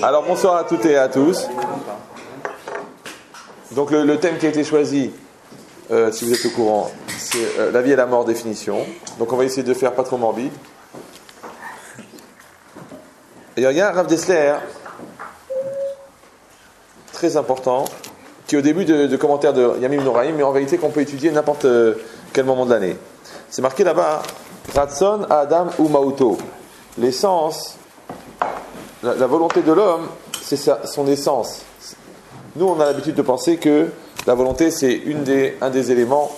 Alors bonsoir à toutes et à tous. Donc le thème qui a été choisi, si vous êtes au courant, c'est la vie et la mort, définition. Donc on va essayer de faire pas trop morbide. Et il y a un Rav Dessler très important qui est au début de commentaire de Yamim Noraim, mais en vérité qu'on peut étudier n'importe quel moment de l'année. C'est marqué là-bas Ratson Adam ou Mauto. L'essence, la volonté de l'homme, c'est son essence. Nous, on a l'habitude de penser que la volonté, c'est un des éléments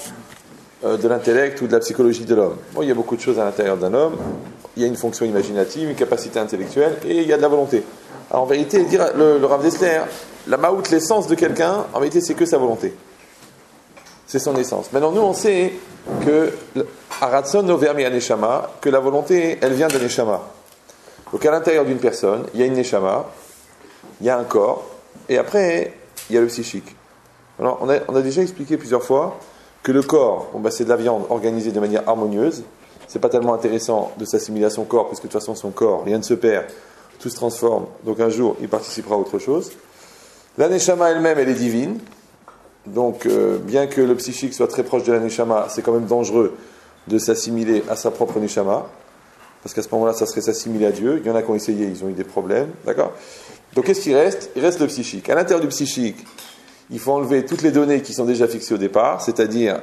de l'intellect ou de la psychologie de l'homme. Bon, il y a beaucoup de choses à l'intérieur d'un homme. Il y a une fonction imaginative, une capacité intellectuelle, et il y a de la volonté. Alors, en vérité, dire le Rav Dessler, la maout, l'essence de quelqu'un, en vérité, c'est que sa volonté. C'est son essence. Maintenant, nous, on sait que Aratson Nover Mi Neshama, que la volonté, elle vient de Neshama. Donc, à l'intérieur d'une personne, il y a une Neshama, il y a un corps, et après, il y a le psychique. Alors, on a déjà expliqué plusieurs fois que le corps, c'est de la viande organisée de manière harmonieuse. C'est pas tellement intéressant de s'assimiler à son corps, parce que de toute façon, son corps, rien ne se perd, tout se transforme. Donc, un jour, il participera à autre chose. La Neshama elle-même, elle est divine. Donc, bien que le psychique soit très proche de la Neshama, c'est quand même dangereux de s'assimiler à sa propre Neshama. Parce qu'à ce moment-là, ça serait s'assimiler à Dieu. Il y en a qui ont essayé, ils ont eu des problèmes. D'accord ? Donc, qu'est-ce qui reste ? Il reste le psychique. À l'intérieur du psychique, il faut enlever toutes les données qui sont déjà fixées au départ, c'est-à-dire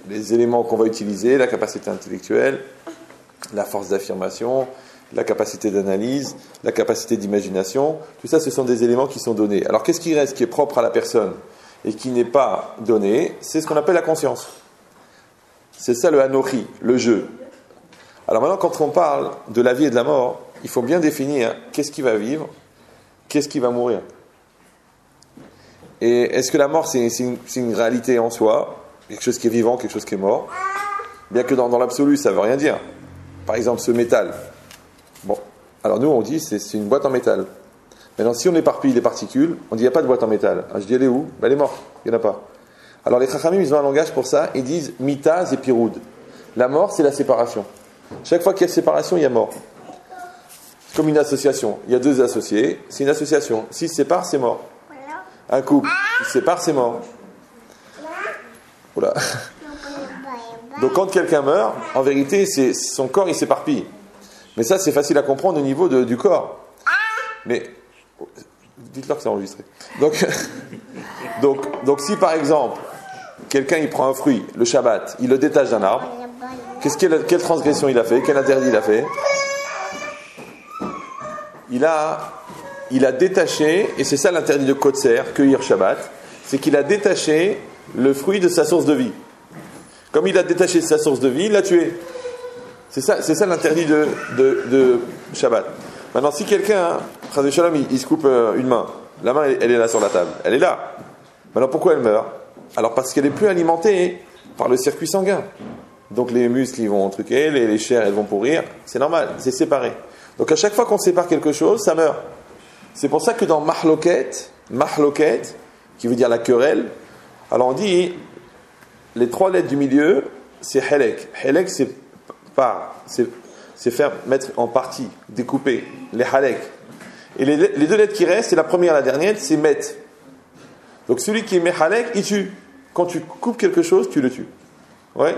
les éléments qu'on va utiliser, la capacité intellectuelle, la force d'affirmation, la capacité d'analyse, la capacité d'imagination. Tout ça, ce sont des éléments qui sont donnés. Alors, qu'est-ce qui reste, qui est propre à la personne et qui n'est pas donné ? C'est ce qu'on appelle la conscience. C'est ça le Anochi, le jeu. Alors maintenant, quand on parle de la vie et de la mort, il faut bien définir qu'est-ce qui va vivre, qu'est-ce qui va mourir. Et est-ce que la mort, c'est une réalité en soi, quelque chose qui est vivant, quelque chose qui est mort ? Bien que dans l'absolu, ça ne veut rien dire. Par exemple, ce métal. Bon, alors nous, on dit c'est une boîte en métal. Maintenant, si on éparpille les particules, on dit il n'y a pas de boîte en métal. Alors, je dis elle est où ? Elle est morte, il n'y en a pas. Alors les Chachamim, ils ont un langage pour ça, ils disent mitaz et piroud. La mort, c'est la séparation. Chaque fois qu'il y a séparation, il y a mort. C'est comme une association. Il y a deux associés, c'est une association. S'ils se séparent, c'est mort. Un couple, s'il se sépare, c'est mort. Voilà. Donc quand quelqu'un meurt, en vérité, son corps, il s'éparpille. Mais ça, c'est facile à comprendre au niveau du corps. Mais dites-leur que c'est enregistré. Donc si par exemple, quelqu'un il prend un fruit, le Shabbat, il le détache d'un arbre, quelle transgression il a fait, quel interdit il a fait ? Il a détaché, et c'est ça l'interdit de Kotser, cueillir Shabbat, c'est qu'il a détaché le fruit de sa source de vie. Comme il a détaché sa source de vie, il l'a tué. C'est ça l'interdit de Shabbat. Maintenant, si quelqu'un, Chazé Shalom, il se coupe une main, la main elle est là sur la table, elle est là. Maintenant, pourquoi elle meurt ? Alors parce qu'elle n'est plus alimentée par le circuit sanguin. Donc les muscles ils vont truquer, les chairs elles vont pourrir, c'est normal, c'est séparé. Donc à chaque fois qu'on sépare quelque chose, ça meurt. C'est pour ça que dans Mahloket, qui veut dire la querelle, alors on dit, les trois lettres du milieu, c'est Helek. Helek, c'est mettre en partie, découper, les Halek. Et les deux lettres qui restent, c'est la première et la dernière, c'est Met. Donc celui qui est Mehalek, il tue. Quand tu coupes quelque chose, tu le tues. Ouais.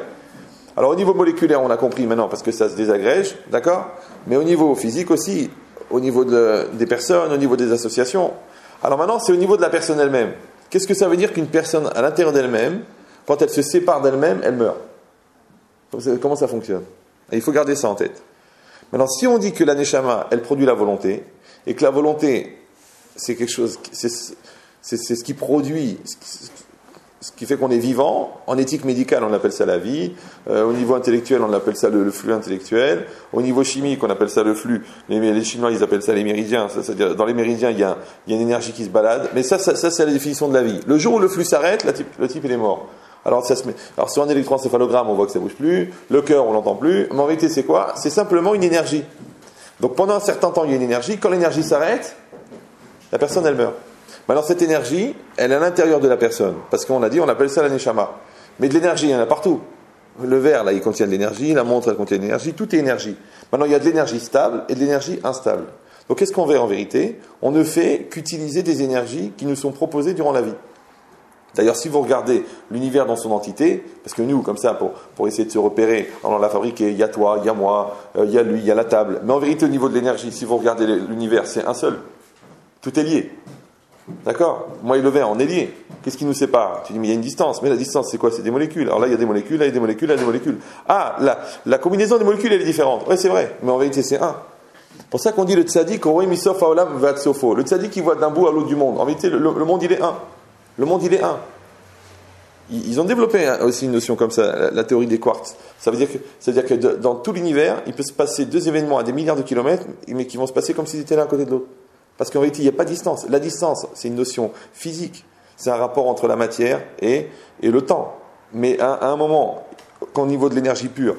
Alors au niveau moléculaire, on a compris maintenant, parce que ça se désagrège, d'accord ? Mais au niveau physique aussi, au niveau des personnes, au niveau des associations. Alors maintenant, c'est au niveau de la personne elle-même. Qu'est-ce que ça veut dire qu'une personne, à l'intérieur d'elle-même, quand elle se sépare d'elle-même, elle meurt ? Comment ça fonctionne ? Et il faut garder ça en tête. Maintenant, si on dit que la Neshama, elle produit la volonté, et que la volonté, c'est quelque chose, c'est ce qui produit, ce qui fait qu'on est vivant. En éthique médicale, on appelle ça la vie. Au niveau intellectuel, on appelle ça le flux intellectuel. Au niveau chimique, on appelle ça le flux. Les Chinois, ils appellent ça les méridiens. C'est-à-dire, dans les méridiens, il y a une énergie qui se balade. Mais ça, c'est la définition de la vie. Le jour où le flux s'arrête, le type, il est mort. Alors sur un électroencéphalogramme, on voit que ça bouge plus. Le cœur, on l'entend plus. Mais en réalité, c'est quoi ? C'est simplement une énergie. Donc pendant un certain temps, il y a une énergie. Quand l'énergie s'arrête, la personne, elle meurt. Alors cette énergie, elle est à l'intérieur de la personne. Parce qu'on a dit, on appelle ça la Neshama. Mais de l'énergie, il y en a partout. Le verre, là, il contient de l'énergie, la montre, elle contient de l'énergie, tout est énergie. Maintenant, il y a de l'énergie stable et de l'énergie instable. Donc, qu'est-ce qu'on fait en vérité? On ne fait qu'utiliser des énergies qui nous sont proposées durant la vie. D'ailleurs, si vous regardez l'univers dans son entité, parce que nous, comme ça, pour essayer de se repérer, on l'a fabriqué, il y a toi, il y a moi, il y a lui, il y a la table. Mais en vérité, au niveau de l'énergie, si vous regardez l'univers, c'est un seul. Tout est lié. D'accord? Moi et le verre, on est liés. Qu'est-ce qui nous sépare? Tu dis, mais il y a une distance. Mais la distance, c'est quoi? C'est des molécules. Alors là, il y a des molécules, là, il y a des molécules, là, il y a des molécules. Ah, la combinaison des molécules, elle est différente. Oui, c'est vrai. Mais en vérité, c'est un. C'est pour ça qu'on dit le tzaddik, le tzaddik, il voit d'un bout à l'autre du monde. En vérité, le monde, il est un. Le monde, il est un. Ils ont développé aussi une notion comme ça, la théorie des quarks. Ça veut dire que dans tout l'univers, il peut se passer deux événements à des milliards de kilomètres, mais qui vont se passer comme s'ils étaient l'un à côté de l'autre. Parce qu'en réalité, il n'y a pas de distance. La distance, c'est une notion physique. C'est un rapport entre la matière et le temps. Mais à un moment, qu'au niveau de l'énergie pure,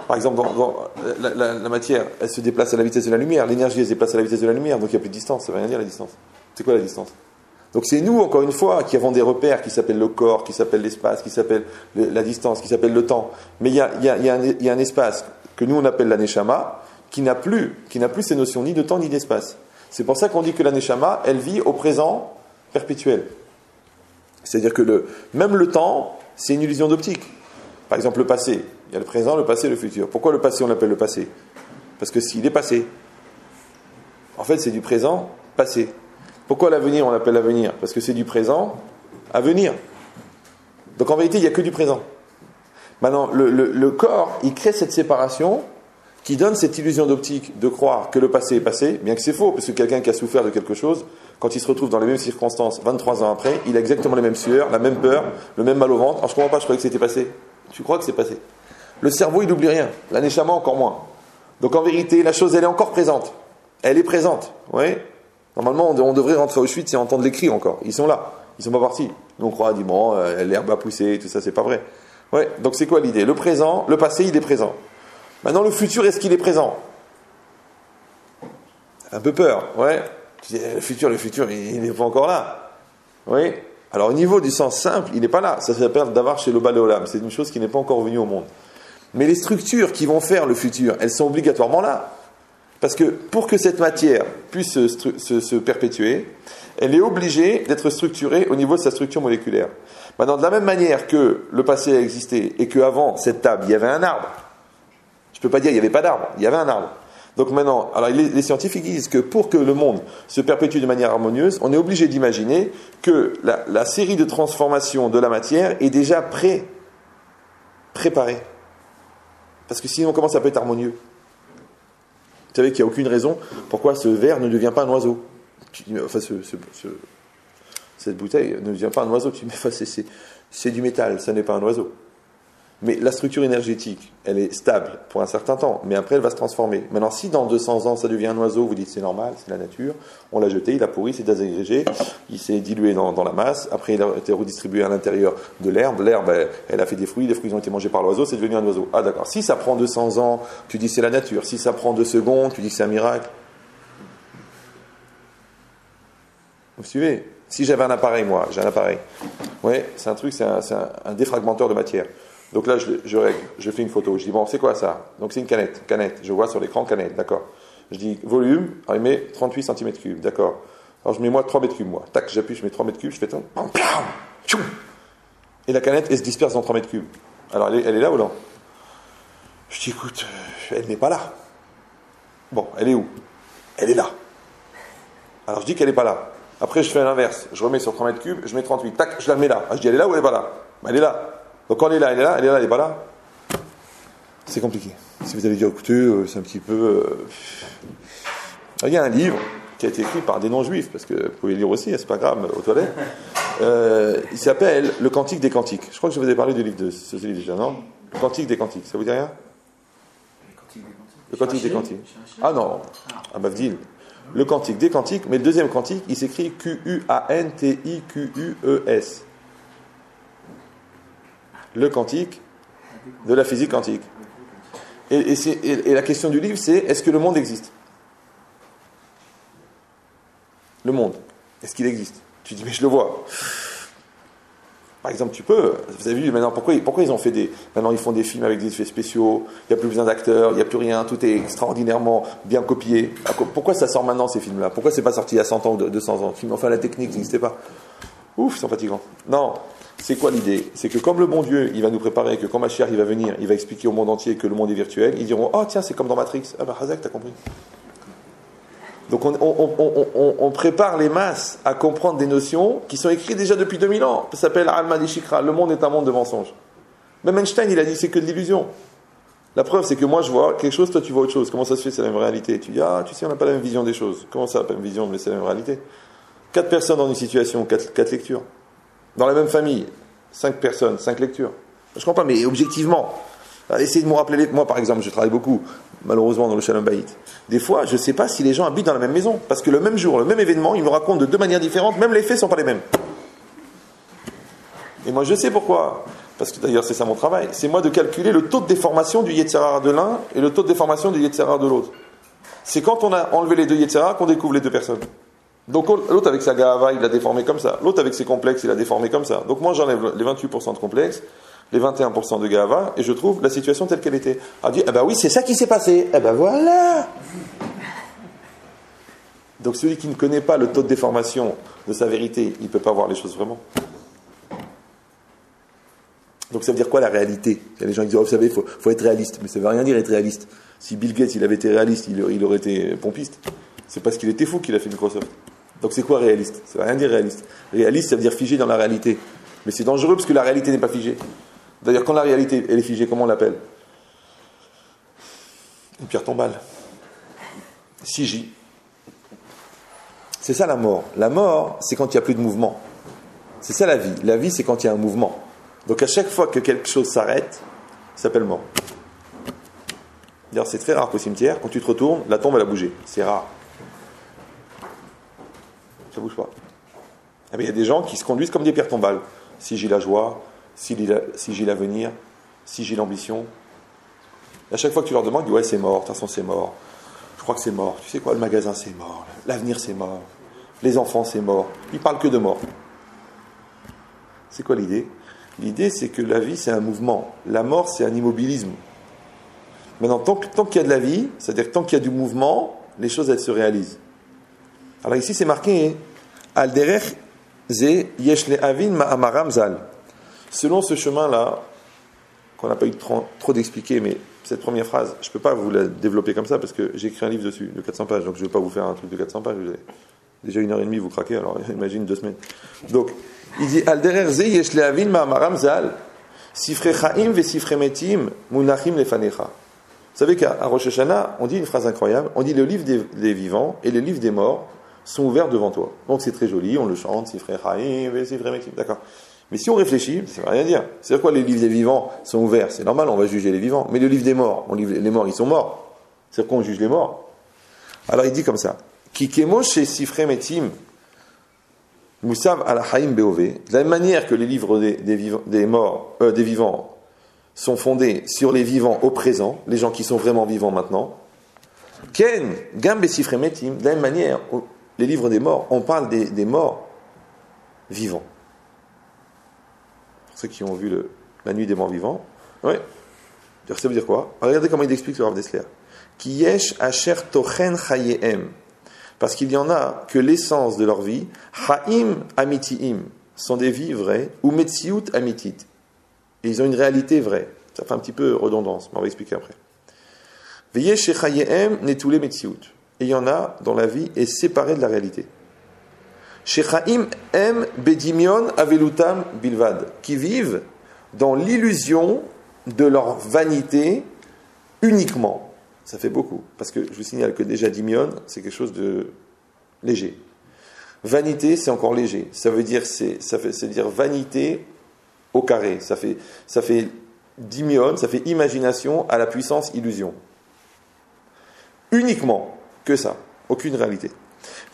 par exemple, la matière, elle se déplace à la vitesse de la lumière. L'énergie, elle se déplace à la vitesse de la lumière. Donc il n'y a plus de distance. Ça ne veut rien dire la distance. C'est quoi la distance? Donc c'est nous, encore une fois, qui avons des repères qui s'appellent le corps, qui s'appellent l'espace, qui s'appellent la distance, qui s'appellent le temps. Mais il y a un espace que nous, on appelle la neshama, qui n'a plus ces notions ni de temps ni d'espace. C'est pour ça qu'on dit que la neshama, elle vit au présent perpétuel. C'est-à-dire que même le temps, c'est une illusion d'optique. Par exemple, le passé. Il y a le présent, le passé, le futur. Pourquoi le passé, on l'appelle le passé? Parce que s'il est passé, en fait, c'est du présent passé. Pourquoi l'avenir, on l'appelle l'avenir? Parce que c'est du présent à venir. Donc en vérité, il n'y a que du présent. Maintenant, le corps, il crée cette séparation qui donne cette illusion d'optique de croire que le passé est passé, bien que c'est faux, parce que quelqu'un qui a souffert de quelque chose, quand il se retrouve dans les mêmes circonstances 23 ans après, il a exactement les mêmes sueurs, la même peur, le même mal au ventre. Alors je ne comprends pas, je croyais que c'était passé. Tu crois que c'est passé? Le cerveau, il n'oublie rien. La neshama, encore moins. Donc en vérité, la chose, elle est encore présente. Elle est présente. Oui. Normalement, on devrait rentrer à Auschwitz et entendre les cris encore. Ils sont là. Ils ne sont pas partis. Nous, on croit, bon, l'herbe a poussé, tout ça, c'est pas vrai. Ouais. Donc c'est quoi l'idée? Le présent, le passé, il est présent. Maintenant, le futur, est-ce qu'il est présent? Un peu peur, ouais. Le futur, il n'est pas encore là. Oui. Alors, au niveau du sens simple, il n'est pas là. Ça s'appelle d'avoir chez le Baléolam. C'est une chose qui n'est pas encore venue au monde. Mais les structures qui vont faire le futur, elles sont obligatoirement là. Parce que pour que cette matière puisse se perpétuer, elle est obligée d'être structurée au niveau de sa structure moléculaire. Maintenant, de la même manière que le passé a existé et qu'avant cette table, il y avait un arbre. Je ne peux pas dire qu'il n'y avait pas d'arbre, il y avait un arbre. Donc maintenant, alors les scientifiques disent que pour que le monde se perpétue de manière harmonieuse, on est obligé d'imaginer que la série de transformation de la matière est déjà préparée. Parce que sinon, comment ça peut être harmonieux? Vous savez qu'il n'y a aucune raison pourquoi ce verre ne devient pas un oiseau. Enfin, cette bouteille ne devient pas un oiseau. Tu dis, mais c'est du métal, ça n'est pas un oiseau. Mais la structure énergétique, elle est stable pour un certain temps, mais après elle va se transformer. Maintenant, si dans 200 ans ça devient un oiseau, vous dites c'est normal, c'est la nature, on l'a jeté, il a pourri, c'est désagrégé, il s'est dilué dans la masse, après il a été redistribué à l'intérieur de l'herbe, elle a fait des fruits, les fruits ont été mangés par l'oiseau, c'est devenu un oiseau. Ah d'accord, si ça prend 200 ans, tu dis c'est la nature, si ça prend 2 secondes, tu dis que c'est un miracle. Vous suivez? Si j'avais un appareil, moi, j'ai un appareil. Ouais, c'est un truc, c'est un défragmenteur de matière. Donc là, je règle, je fais une photo. Je dis, bon, c'est quoi ça? Donc c'est une canette. Je vois sur l'écran canette, d'accord. Je dis, volume, alors il met 38 cm3, d'accord. Alors je mets moi 3 m3, moi. Tac, j'appuie, je mets 3 m3, je fais tant. Et la canette, elle se disperse dans 3 m3. Alors elle est là ou non? Je dis, écoute, elle n'est pas là. Bon, elle est où? Elle est là. Alors je dis qu'elle n'est pas là. Après, je fais l'inverse. Je remets sur 3 m3, je mets 38. Tac, je la mets là. Je dis, elle est là ou elle n'est pas là? Elle est là. Donc quand elle est là, elle est là, elle n'est pas là. C'est compliqué. Si vous allez dire, écoutez, c'est un petit peu... Il y a un livre qui a été écrit par des non-juifs, parce que vous pouvez lire aussi, c'est pas grave, aux toilettes. Il s'appelle Le Cantique des Cantiques. Je crois que je vous ai parlé du livre de ce livre déjà, non? Le Cantique des Cantiques, ça vous dit rien? Le Cantique des Cantiques. Ah non, ah Bavdil. Le Cantique des Cantiques, mais le deuxième cantique, il s'écrit Q-U-A-N-T-I-Q-U-E-S. Le cantique de la physique quantique. Et la question du livre, c'est est-ce que le monde existe? Le monde, est-ce qu'il existe? Tu dis, mais je le vois. Par exemple, vous avez vu maintenant pourquoi ils ont fait maintenant ils font des films avec des effets spéciaux, il n'y a plus besoin d'acteurs, il n'y a plus rien, tout est extraordinairement bien copié. Pourquoi ça sort maintenant ces films-là? Pourquoi c'est pas sorti il y a 100 ans ou 200 ans? Enfin, la technique n'existait pas. Ouf, ils sont fatigants. Non, c'est quoi l'idée? C'est que comme le bon Dieu, il va nous préparer, que quand Mashiach il va venir, il va expliquer au monde entier que le monde est virtuel, ils diront, oh tiens, c'est comme dans Matrix. Ah bah Hazak, t'as compris. Donc on prépare les masses à comprendre des notions qui sont écrites déjà depuis 2000 ans. Ça s'appelle Alma Deshikra, le monde est un monde de mensonges. Même Einstein, il a dit c'est que de l'illusion. La preuve, c'est que moi je vois quelque chose, toi tu vois autre chose. Comment ça se fait, c'est la même réalité? Tu dis, ah tu sais, on n'a pas la même vision des choses. Comment ça, pas la même vision, mais c'est la même réalité? 4 personnes dans une situation, 4 lectures. Dans la même famille, 5 personnes, 5 lectures. Je comprends pas, mais objectivement, essayez de me rappeler, moi par exemple, je travaille beaucoup, malheureusement dans le Shalom Bayit. Des fois, je ne sais pas si les gens habitent dans la même maison, parce que le même jour, le même événement, ils me racontent de 2 manières différentes, même les faits ne sont pas les mêmes. Et moi je sais pourquoi, parce que d'ailleurs c'est ça mon travail, c'est moi de calculer le taux de déformation du Yetzer Hara de l'un et le taux de déformation du Yetzer Hara de l'autre. C'est quand on a enlevé les 2 Yetzer Hara qu'on découvre les 2 personnes. Donc l'autre avec sa Gahava, il l'a déformé comme ça. L'autre avec ses complexes, il l'a déformé comme ça. Donc moi j'enlève les 28% de complexes, les 21% de Gahava, et je trouve la situation telle qu'elle était. Ah dit, ah ben oui, c'est ça qui s'est passé. Eh ben voilà. Donc celui qui ne connaît pas le taux de déformation de sa vérité, il ne peut pas voir les choses vraiment. Donc ça veut dire quoi la réalité? Il y a des gens qui disent, oh, vous savez, il faut être réaliste. Mais ça ne veut rien dire être réaliste. Si Bill Gates il avait été réaliste, il aurait été pompiste. C'est parce qu'il était fou qu'il a fait Microsoft. Donc c'est quoi réaliste? Ça ne veut rien dire réaliste. Réaliste, ça veut dire figé dans la réalité. Mais c'est dangereux parce que la réalité n'est pas figée. D'ailleurs, quand la réalité elle est figée, comment on l'appelle? Une pierre tombale. Siji. C'est ça la mort. La mort, c'est quand il n'y a plus de mouvement. C'est ça la vie. La vie, c'est quand il y a un mouvement. Donc à chaque fois que quelque chose s'arrête, ça s'appelle mort. D'ailleurs, c'est très rare qu'au cimetière, quand tu te retournes, la tombe elle a bougé. C'est rare. Ça bouge pas. Ah ben, il y a des gens qui se conduisent comme des pierres tombales. Si j'ai la joie, si j'ai l'avenir, si j'ai l'ambition. À chaque fois que tu leur demandes, ils disent ouais, c'est mort, de toute façon c'est mort. Je crois que c'est mort. Tu sais quoi, le magasin c'est mort, l'avenir c'est mort, les enfants c'est mort. Ils parlent que de mort. C'est quoi l'idée? L'idée c'est que la vie c'est un mouvement. La mort c'est un immobilisme. Maintenant, tant qu'il y a de la vie, c'est-à-dire que tant qu'il y a du mouvement, les choses elles se réalisent. Alors ici c'est marqué Al derech ze yesh le'avin ma'amaram zal. Selon ce chemin-là, qu'on n'a pas eu trop d'expliquer, mais cette première phrase, je ne peux pas vous la développer comme ça parce que j'ai écrit un livre dessus de 400 pages, donc je ne vais pas vous faire un truc de 400 pages. Vous avez déjà 1h30, vous craquez, alors imagine 2 semaines. Donc, il dit Al derech ze yesh le'avin ma'amaram zal sifre chaim ve sifre metim munachim lefanecha. Vous savez qu'à Rosh Hashanah, on dit une phrase incroyable, on dit le livre des vivants et le livre des morts sont ouverts devant toi. Donc c'est très joli, on le chante, Sifrei Chaim, Sifrei Metim, d'accord. Mais si on réfléchit, ça ne veut rien dire. C'est-à-dire quoi, les livres des vivants sont ouverts? C'est normal, on va juger les vivants. Mais le livre des morts, les morts, ils sont morts. C'est-à-dire quoi, on juge les morts? Alors il dit comme ça, Kikemo chez Sifrei Metim, Moussav ala Chaim Beové, de la même manière que les livres des vivants sont fondés sur les vivants au présent, les gens qui sont vraiment vivants maintenant, Ken, Gambe Sifrei Metim, de la même manière, les livres des morts, on parle des morts vivants. Pour ceux qui ont vu la nuit des morts vivants, oui. Ça veut dire quoi? Regardez comment il explique le Rav Dessler. Ki yesh asher tochen chayehem. Parce qu'il y en a que l'essence de leur vie, chaim amitiim, sont des vies vraies, ou metziut amitit. Et ils ont une réalité vraie. Ça fait un petit peu redondance, mais on va expliquer après. Veyesh chayehem netule metziut. Et il y en a dont la vie est séparée de la réalité. Shechaim em bedimion avelutam bilvad, qui vivent dans l'illusion de leur vanité uniquement. Ça fait beaucoup, parce que je vous signale que déjà dimion, c'est quelque chose de léger. Vanité, c'est encore léger. Ça veut dire dire vanité au carré. Ça fait dimion, ça fait imagination à la puissance illusion. Uniquement. Que ça, aucune réalité.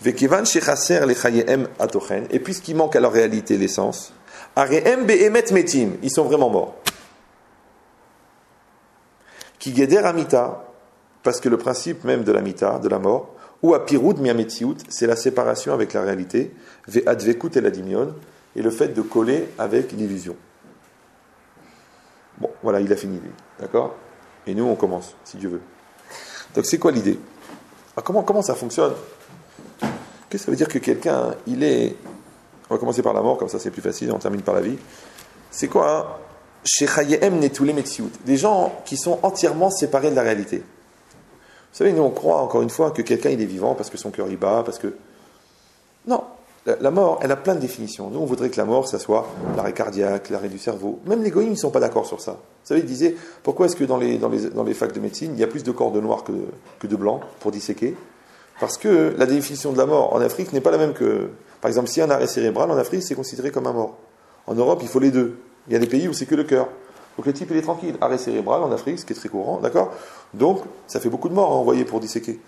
Et puisqu'il manque à leur réalité l'essence, ils sont vraiment morts. Qui geder amita, parce que le principe même de l'amita, de la mort, ou à pirud miametiout, c'est la séparation avec la réalité, ve advekut et la dimion, et le fait de coller avec une illusion. Bon, voilà, il a fini, lui. D'accord? Et nous, on commence, si Dieu veut. Donc, c'est quoi l'idée? Alors, comment ça fonctionne? Qu'est-ce que ça veut dire que quelqu'un, il est... On va commencer par la mort, comme ça c'est plus facile, on termine par la vie. C'est quoi? Chez Chayem Netulé Metsiout. Des gens qui sont entièrement séparés de la réalité. Vous savez, nous on croit encore une fois que quelqu'un il est vivant parce que son cœur il bat, parce que... Non, la mort, elle a plein de définitions. Nous on voudrait que la mort, ça soit l'arrêt cardiaque, l'arrêt du cerveau. Même les goïms, ils ne sont pas d'accord sur ça. Vous savez, ils disaient, pourquoi est-ce que dans les facs de médecine, il y a plus de corps de noirs que de blancs pour disséquer? Parce que la définition de la mort en Afrique n'est pas la même que... Par exemple, si un arrêt cérébral en Afrique, c'est considéré comme un mort. En Europe, il faut les deux. Il y a des pays où c'est que le cœur. Donc le type, il est tranquille. Arrêt cérébral en Afrique, ce qui est très courant, d'accord? Donc, ça fait beaucoup de morts à envoyer pour disséquer.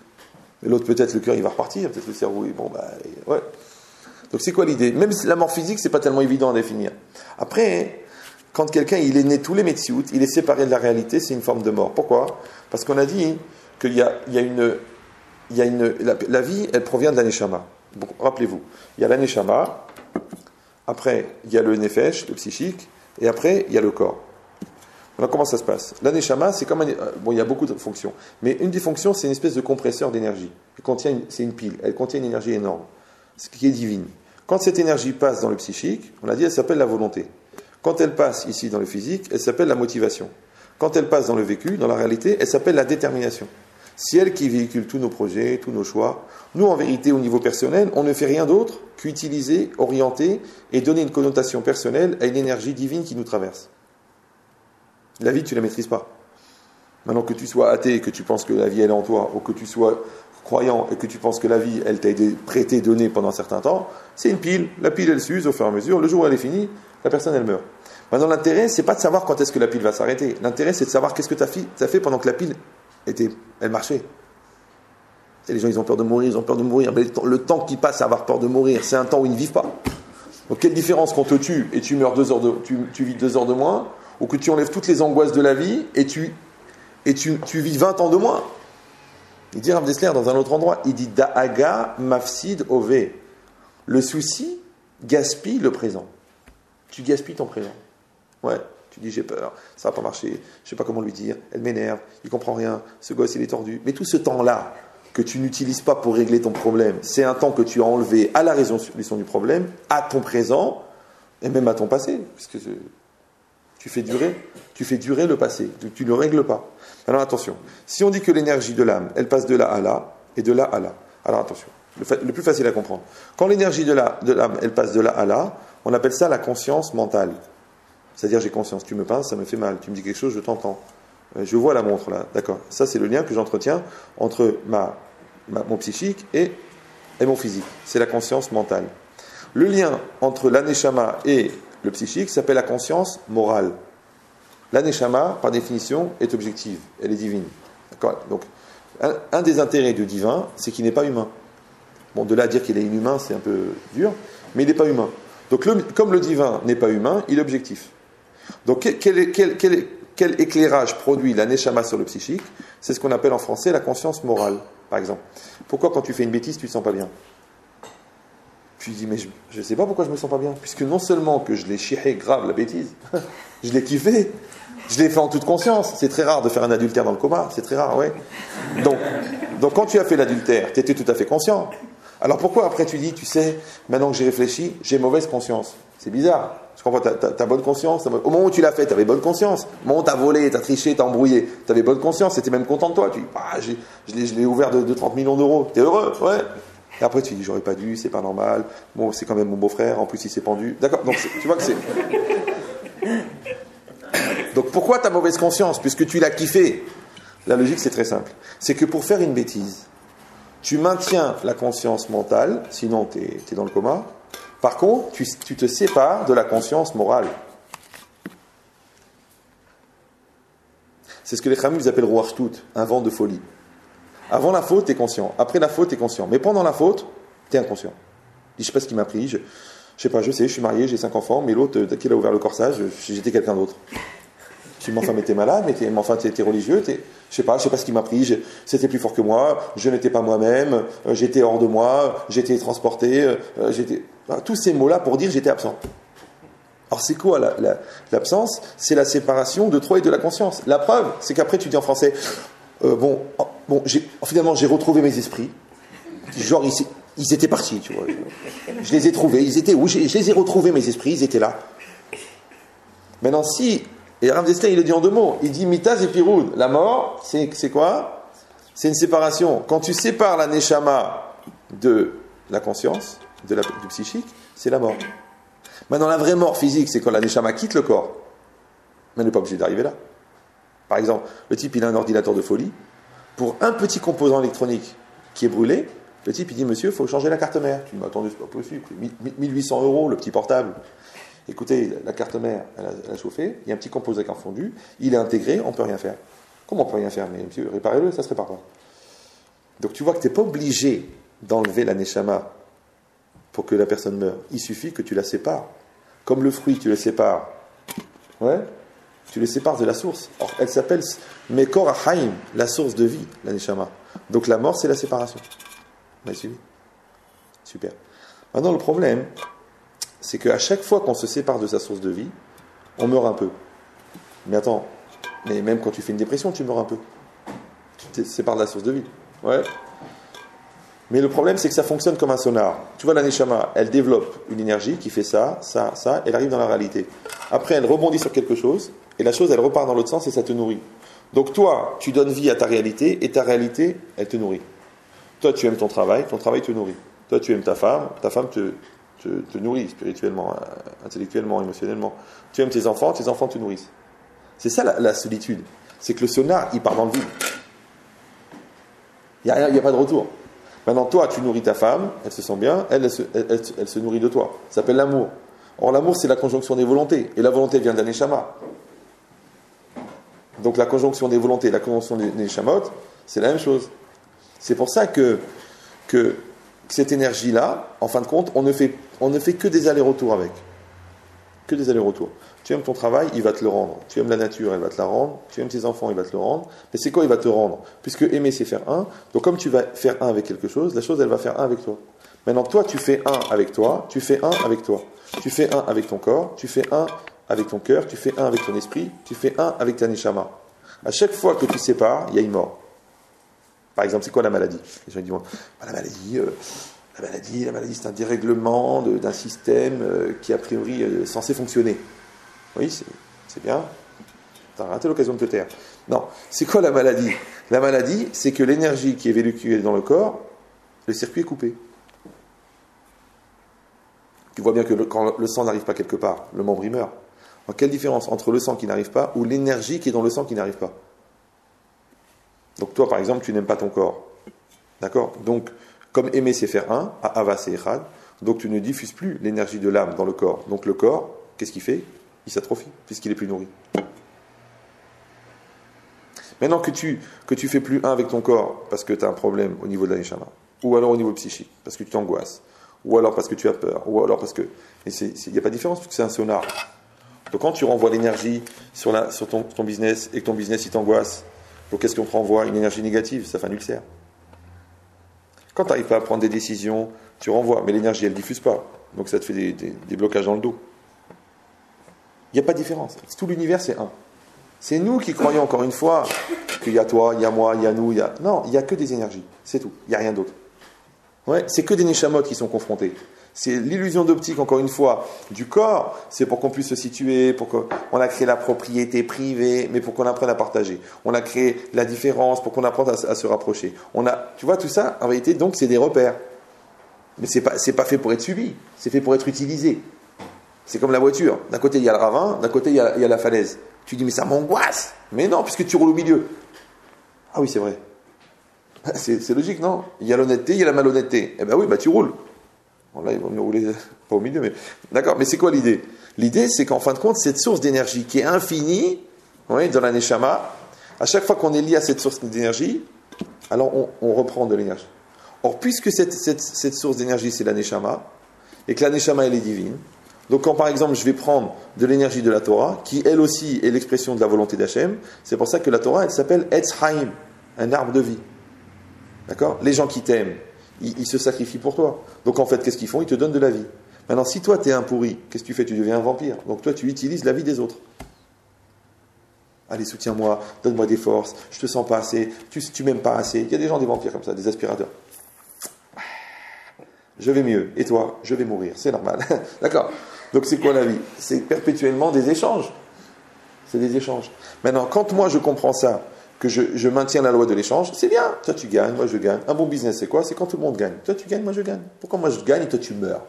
Mais l'autre, peut-être, le cœur, il va repartir. Peut-être le cerveau, bon, ouais. Donc c'est quoi l'idée? Même si la mort physique, c'est pas tellement évident à définir. Après, quand quelqu'un, il est né tous les metsiout, il est séparé de la réalité, c'est une forme de mort. Pourquoi? Parce qu'on a dit qu'il y a la vie, elle provient de la neshama. Bon, rappelez-vous, il y a la neshama, après il y a le nefesh, le psychique, et après il y a le corps. Alors comment ça se passe? La neshama, c'est comme bon, il y a beaucoup de fonctions, mais une des fonctions, c'est une espèce de compresseur d'énergie. C'est une pile, elle contient une énergie énorme, ce qui est divine. Quand cette énergie passe dans le psychique, on l'a dit, elle s'appelle la volonté. Quand elle passe ici dans le physique, elle s'appelle la motivation. Quand elle passe dans le vécu, dans la réalité, elle s'appelle la détermination. C'est elle qui véhicule tous nos projets, tous nos choix. Nous, en vérité, au niveau personnel, on ne fait rien d'autre qu'utiliser, orienter et donner une connotation personnelle à une énergie divine qui nous traverse. La vie, tu ne la maîtrises pas. Maintenant que tu sois athée et que tu penses que la vie, elle est en toi, ou que tu sois croyant et que tu penses que la vie, elle t'a été prêtée, donnée pendant un certain temps, c'est une pile. La pile, elle s'use au fur et à mesure. Le jour où elle est finie, la personne, elle meurt. Maintenant, l'intérêt, c'est pas de savoir quand est-ce que la pile va s'arrêter. L'intérêt, c'est de savoir qu'est-ce que tu as fait pendant que la pile elle marchait. Et les gens, ils ont peur de mourir, Mais le temps qui passe à avoir peur de mourir, c'est un temps où ils ne vivent pas. Donc, quelle différence qu'on te tue et tu meurs tu vis 2 heures de moins, ou que tu enlèves toutes les angoisses de la vie et tu vis 20 ans de moins. Il dit Rav Dessler dans un autre endroit, il dit Da'aga mafsid ove. Le souci gaspille le présent. Tu gaspilles ton présent. Ouais. Tu dis j'ai peur, ça va pas marcher, je ne sais pas comment lui dire, elle m'énerve, il comprend rien, ce gosse il est tordu. Mais tout ce temps-là que tu n'utilises pas pour régler ton problème, c'est un temps que tu as enlevé à la résolution du problème, à ton présent et même à ton passé, puisque tu fais durer le passé, tu ne le règles pas. Alors attention, si on dit que l'énergie de l'âme, elle passe de là à là et de là à là, alors attention, le plus facile à comprendre. Quand l'énergie de l'âme, elle passe de là à là, on appelle ça la conscience mentale. C'est-à-dire, j'ai conscience, tu me pinces, ça me fait mal, tu me dis quelque chose, je t'entends. Je vois la montre là, d'accord. Ça, c'est le lien que j'entretiens entre mon psychique et mon physique. C'est la conscience mentale. Le lien entre l'aneshama et le psychique s'appelle la conscience morale. L'aneshama, par définition, est objective, elle est divine. D'accord. Donc, un des intérêts du divin, c'est qu'il n'est pas humain. Bon, de là à dire qu'il est inhumain, c'est un peu dur, mais il n'est pas humain. Donc, comme le divin n'est pas humain, il est objectif. Donc, quel éclairage produit la neshama sur le psychique? C'est ce qu'on appelle en français la conscience morale, par exemple. Pourquoi, quand tu fais une bêtise, tu ne te sens pas bien? Tu dis, mais je ne sais pas pourquoi je ne me sens pas bien. Puisque non seulement que je l'ai chié grave, la bêtise, je l'ai kiffé, je l'ai fait en toute conscience. C'est très rare de faire un adultère dans le coma, c'est très rare, ouais. Donc quand tu as fait l'adultère, tu étais tout à fait conscient. Alors pourquoi après tu dis, tu sais, maintenant que j'ai réfléchi, j'ai mauvaise conscience? C'est bizarre. Je comprends, t'as bonne conscience. Au moment où tu l'as fait, t'avais bonne conscience. Au moment où t'as volé, t'as triché, t'as embrouillé, t'avais bonne conscience, t'étais même content de toi. Tu dis, je l'ai ouvert de 30 millions d'euros. T'es heureux, ouais. Et après tu dis, j'aurais pas dû, c'est pas normal. Bon, c'est quand même mon beau-frère, en plus il s'est pendu. D'accord, donc tu vois que c'est... Donc pourquoi t'as mauvaise conscience? Puisque tu l'as kiffé. La logique, c'est très simple. C'est que pour faire une bêtise, tu maintiens la conscience mentale, sinon t'es dans le coma. Par contre, tu te sépares de la conscience morale. C'est ce que les Khamim appellent Ruach-Tout, un vent de folie. Avant la faute, tu es conscient. Après la faute, tu es conscient. Mais pendant la faute, tu es inconscient. Je ne sais pas ce qui m'a pris. Je sais, je suis marié, j'ai 5 enfants, mais l'autre, dès qu'il a ouvert le corsage, j'étais quelqu'un d'autre. Je Tu m'enfin, mais t'es malade, mais enfin, t'es religieux, je sais pas ce qui m'a pris, c'était plus fort que moi, je n'étais pas moi-même, j'étais hors de moi, j'étais transporté, tous ces mots-là pour dire j'étais absent. Alors c'est quoi l'absence? C'est la séparation de toi et de la conscience. La preuve, c'est qu'après tu dis en français, finalement j'ai retrouvé mes esprits, genre ils étaient partis, tu vois. Je les ai trouvés, ils étaient où? Je les ai retrouvés mes esprits, ils étaient là. Maintenant si, et Rav Dessler il le dit en deux mots, il dit mitaz et piroud. La mort, c'est quoi? C'est une séparation. Quand tu sépares la neshama de la conscience, du psychique, c'est la mort. Maintenant, la vraie mort physique, c'est quand la neshama quitte le corps. Mais elle n'est pas obligée d'arriver là. Par exemple, le type, il a un ordinateur de folie. Pour un petit composant électronique qui est brûlé, le type, il dit, monsieur, il faut changer la carte mère. Tu dis, mais attendez, c'est pas possible. 1800 €, le petit portable. Écoutez, la carte mère, elle a chauffé, il y a un petit composant qui a fondu, il est intégré, on ne peut rien faire. Comment on ne peut rien faire? Mais monsieur, réparez-le, ça ne se répare pas. Donc tu vois que tu n'es pas obligé d'enlever la neshama pour que la personne meure. Il suffit que tu la sépares. Comme le fruit, tu le sépares. Ouais? Tu le sépares de la source. Or, elle s'appelle Mekor HaChaim, la source de vie, la neshama. Donc la mort, c'est la séparation. Vous m'avez suivi? Super. Maintenant, le problème, c'est qu'à chaque fois qu'on se sépare de sa source de vie, on meurt un peu. Mais attends, mais même quand tu fais une dépression, tu meurs un peu. Tu te sépares de la source de vie. Ouais. Mais le problème, c'est que ça fonctionne comme un sonar. Tu vois, la neshama, elle développe une énergie qui fait ça, elle arrive dans la réalité. Après, elle rebondit sur quelque chose, et la chose, elle repart dans l'autre sens et ça te nourrit. Donc toi, tu donnes vie à ta réalité, et ta réalité, elle te nourrit. Toi, tu aimes ton travail te nourrit. Toi, tu aimes ta femme te nourrit spirituellement, intellectuellement, émotionnellement. Tu aimes tes enfants te nourrissent. C'est ça la solitude. C'est que le sonar, il part dans le vide. Il n'y a pas de retour. Maintenant, toi, tu nourris ta femme, elle se sent bien, elle se nourrit de toi. Ça s'appelle l'amour. Or, l'amour, c'est la conjonction des volontés. Et la volonté vient d'un neshama. Donc, la conjonction des volontés, la conjonction des neshamot, c'est la même chose. C'est pour ça que cette énergie-là, en fin de compte, on ne fait que des allers-retours avec. Que des allers-retours. Tu aimes ton travail, il va te le rendre. Tu aimes la nature, il va te la rendre. Tu aimes tes enfants, il va te le rendre. Mais c'est quoi il va te rendre? Puisque aimer, c'est faire un. Donc comme tu vas faire un avec quelque chose, la chose, elle va faire un avec toi. Maintenant, toi, tu fais un avec toi, tu fais un avec toi. Tu fais un avec ton corps, tu fais un avec ton cœur, tu fais un avec ton esprit, tu fais un avec ta neshama. À chaque fois que tu sépares, il y a une mort. Par exemple, c'est quoi la maladie? Les gens disent, la maladie, c'est un dérèglement d'un système qui, a priori, est censé fonctionner. Oui, c'est bien. Tu as raté l'occasion de te taire. Non, c'est quoi la maladie? La maladie, c'est que l'énergie qui est véhiculée dans le corps, le circuit est coupé. Tu vois bien que quand le sang n'arrive pas quelque part, le membre il meurt. Alors, quelle différence entre le sang qui n'arrive pas ou l'énergie qui est dans le sang qui n'arrive pas? Donc toi, par exemple, tu n'aimes pas ton corps. D'accord? Donc, comme aimer c'est faire un, Ava c'est Echad, donc tu ne diffuses plus l'énergie de l'âme dans le corps. Donc le corps, qu'est-ce qu'il fait? Il s'atrophie, puisqu'il est plus nourri. Maintenant que tu fais plus un avec ton corps, parce que tu as un problème au niveau de la neshama, ou alors au niveau psychique, parce que tu t'angoisses, ou alors parce que tu as peur, ou alors parce que... Il n'y a pas de différence, puisque c'est un sonar. Donc quand tu renvoies l'énergie sur ton business, et que ton business il t'angoisse, donc qu'est-ce qu'on te renvoie? Une énergie négative, ça fait un ulcère. Quand tu n'arrives pas à prendre des décisions, tu renvoies, mais l'énergie, elle ne diffuse pas. Donc ça te fait des blocages dans le dos. Il n'y a pas de différence. Tout l'univers, c'est un. C'est nous qui croyons, encore une fois, qu'il y a toi, il y a moi, il y a nous, il y a... Non, il n'y a que des énergies. C'est tout. Il n'y a rien d'autre. Ouais, c'est que des neshamot qui sont confrontés. C'est l'illusion d'optique, encore une fois, du corps. C'est pour qu'on puisse se situer, pour qu'on a créé la propriété privée, mais pour qu'on apprenne à partager. On a créé la différence pour qu'on apprenne à se rapprocher. Tu vois, tout ça, en réalité, donc, c'est des repères. Mais c'est pas fait pour être subi. C'est fait pour être utilisé. C'est comme la voiture. D'un côté, il y a le ravin, d'un côté, il y a la falaise. Tu dis, mais ça m'angoisse. Mais non, puisque tu roules au milieu. Ah oui, c'est vrai. C'est logique, non? Il y a l'honnêteté, il y a la malhonnêteté. Eh ben oui, tu roules. Bon, là, ils vont me rouler pas au milieu, mais... D'accord, mais c'est quoi l'idée? L'idée, c'est qu'en fin de compte, cette source d'énergie qui est infinie, oui, dans la neshama, à chaque fois qu'on est lié à cette source d'énergie, alors on reprend de l'énergie. Or, puisque cette source d'énergie, c'est la neshama, et que la neshama, elle est divine, Donc quand par exemple je vais prendre de l'énergie de la Torah, qui elle aussi est l'expression de la volonté d'Hachem, c'est pour ça que la Torah elle s'appelle Etz Haim, un arbre de vie. D'accord? Les gens qui t'aiment, ils se sacrifient pour toi. Donc en fait qu'est-ce qu'ils font? Ils te donnent de la vie. Maintenant si toi tu es un pourri, qu'est-ce que tu fais? Tu deviens un vampire. Donc toi tu utilises la vie des autres. Allez, soutiens-moi, donne-moi des forces, je te sens pas assez, tu m'aimes pas assez. Il y a des gens, des vampires comme ça, des aspirateurs. Je vais mieux, et toi, je vais mourir, c'est normal. D'accord? Donc c'est quoi la vie? C'est perpétuellement des échanges. C'est des échanges. Maintenant, quand moi je comprends ça, que je maintiens la loi de l'échange, c'est bien. Toi tu gagnes, moi je gagne. Un bon business c'est quoi? C'est quand tout le monde gagne. Toi tu gagnes, moi je gagne. Pourquoi moi je gagne et toi tu meurs?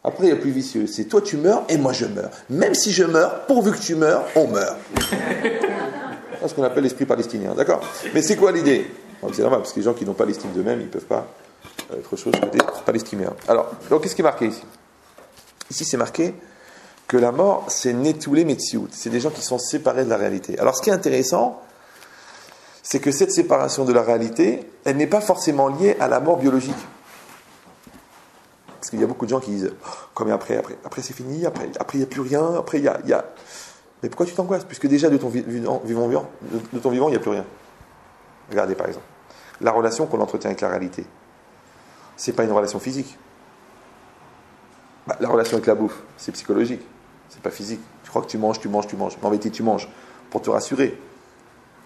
Après il y a plus vicieux, c'est toi tu meurs et moi je meurs. Même si je meurs, pourvu que tu meurs, on meurt. C'est ce qu'on appelle l'esprit palestinien, d'accord? Mais c'est quoi l'idée? C'est normal, parce que les gens qui n'ont pas l'estime d'eux-mêmes, ils ne peuvent pas être autre chose que des palestiniens. Alors, donc qu'est-ce qui est marqué ici? Ici c'est marqué que la mort, c'est Netulé Metsiout. C'est des gens qui sont séparés de la réalité. Alors ce qui est intéressant, c'est que cette séparation de la réalité, elle n'est pas forcément liée à la mort biologique. Parce qu'il y a beaucoup de gens qui disent oh, combien après c'est fini, après il n'y a plus rien, après il y a... Mais pourquoi tu t'angoisses? Puisque déjà de ton vivant, il n'y a plus rien. Regardez par exemple, la relation qu'on entretient avec la réalité, c'est pas une relation physique. La relation avec la bouffe, c'est psychologique, c'est pas physique. Tu crois que tu manges. Mais en vérité, tu manges pour te rassurer.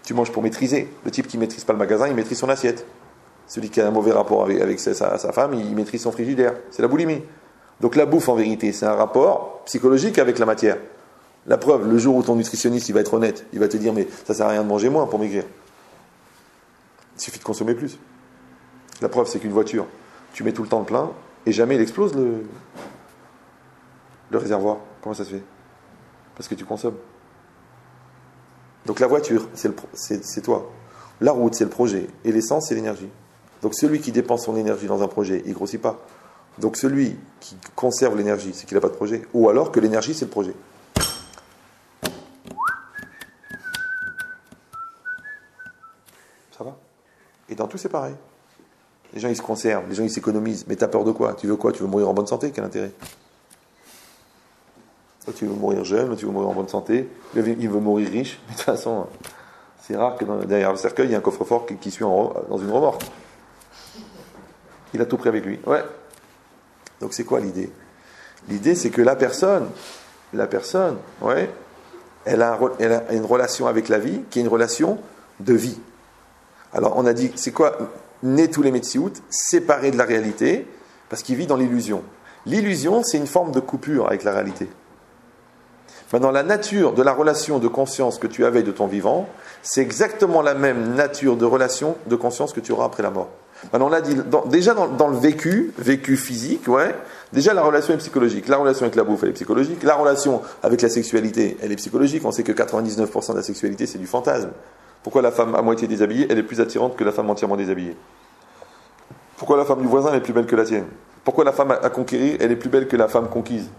Tu manges pour maîtriser. Le type qui ne maîtrise pas le magasin, il maîtrise son assiette. Celui qui a un mauvais rapport avec sa femme, il maîtrise son frigidaire. C'est la boulimie. Donc la bouffe, en vérité, c'est un rapport psychologique avec la matière. La preuve, le jour où ton nutritionniste il va être honnête, il va te dire mais ça sert à rien de manger moins pour maigrir. Il suffit de consommer plus. La preuve, c'est qu'une voiture, tu mets tout le temps le plein et jamais il explose le réservoir. Comment ça se fait? Parce que tu consommes. Donc la voiture, c'est toi. La route, c'est le projet. Et l'essence, c'est l'énergie. Donc celui qui dépense son énergie dans un projet, il ne grossit pas. Donc celui qui conserve l'énergie, c'est qu'il n'a pas de projet. Ou alors que l'énergie, c'est le projet. Ça va? Et dans tout, c'est pareil. Les gens, ils se conservent, les gens, ils s'économisent. Mais tu as peur de quoi? Tu veux quoi? Tu veux mourir en bonne santé? Quel intérêt? Toi, tu veux mourir jeune, tu veux mourir en bonne santé. Il veut mourir riche. Mais de toute façon, c'est rare que derrière le cercueil, il y ait un coffre-fort qui suit dans une remorque. Il a tout pris avec lui. Ouais. Donc c'est quoi l'idée? L'idée, c'est que la personne, ouais, elle a une relation avec la vie qui est une relation de vie. Alors on a dit, c'est quoi? Né tous les Metsiout, séparé de la réalité, parce qu'il vit dans l'illusion. L'illusion, c'est une forme de coupure avec la réalité. Maintenant, la nature de la relation de conscience que tu avais de ton vivant, c'est exactement la même nature de relation de conscience que tu auras après la mort. Maintenant, on l'a dit, déjà dans le vécu physique, ouais, déjà la relation est psychologique. La relation avec la bouffe, elle est psychologique. La relation avec la sexualité, elle est psychologique. On sait que 99% de la sexualité, c'est du fantasme. Pourquoi la femme à moitié déshabillée, elle est plus attirante que la femme entièrement déshabillée? Pourquoi la femme du voisin, elle est plus belle que la tienne? Pourquoi la femme à conquérir, elle est plus belle que la femme conquise?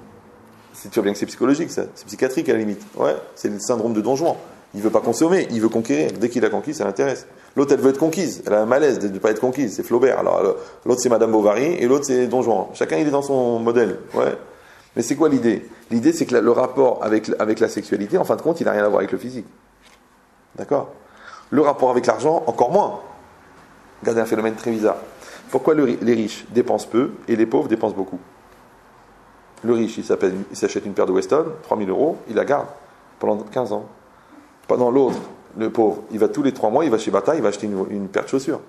Tu vois bien que c'est psychologique, ça. C'est psychiatrique à la limite. Ouais, c'est le syndrome de Don Juan. Il veut pas consommer, il veut conquérir. Dès qu'il a conquis, ça l'intéresse. L'autre, elle veut être conquise. Elle a un malaise de ne pas être conquise. C'est Flaubert. Alors, l'autre, c'est Madame Bovary et l'autre, c'est Don Juan. Chacun, il est dans son modèle. Ouais. Mais c'est quoi l'idée? L'idée, c'est que le rapport avec la sexualité, en fin de compte, il n'a rien à voir avec le physique. D'accord? Le rapport avec l'argent, encore moins. Regardez un phénomène très bizarre. Pourquoi les riches dépensent peu et les pauvres dépensent beaucoup? Le riche, il s'achète une paire de Weston, 3 000 €, il la garde pendant 15 ans. Pendant l'autre, le pauvre, il va tous les 3 mois, il va chez Bata, il va acheter une paire de chaussures.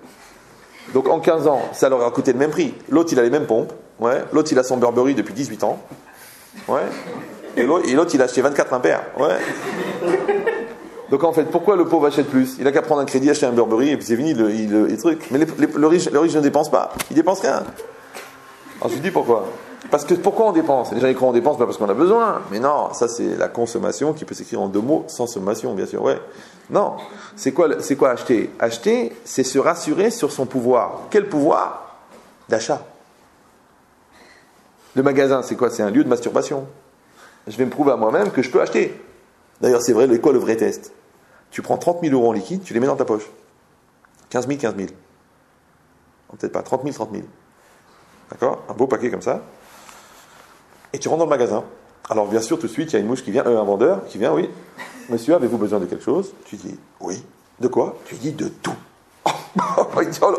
Donc en 15 ans, ça leur a coûté le même prix. L'autre, il a les mêmes pompes. Ouais. L'autre, il a son Burberry depuis 18 ans. Ouais. Et l'autre, il a acheté 24 impaires. Ouais. Donc en fait, pourquoi le pauvre achète plus? Il a qu'à prendre un crédit, acheter un Burberry, et puis c'est fini les trucs. Mais le riche ne dépense pas. Il dépense rien. Alors je vous dis pourquoi. Parce que pourquoi on dépense? Les gens ils croient qu'on dépense pas parce qu'on a besoin. Mais non, ça c'est la consommation qui peut s'écrire en 2 mots, sans sommation bien sûr. Ouais. Non, c'est quoi acheter? Acheter, c'est se rassurer sur son pouvoir. Quel pouvoir? D'achat. Le magasin, c'est quoi? C'est un lieu de masturbation. Je vais me prouver à moi-même que je peux acheter. D'ailleurs, c'est vrai, le vrai test? Tu prends 30 000 € en liquide, tu les mets dans ta poche. 15 000, 15 000. Peut-être pas, 30 000. D'accord? Un beau paquet comme ça. Et tu rentres dans le magasin, Alors bien sûr, tout de suite, il y a une mouche qui vient, un vendeur qui vient, oui. Monsieur, avez-vous besoin de quelque chose? Tu dis, oui. De quoi? Tu dis, de tout. Il dit, oh là.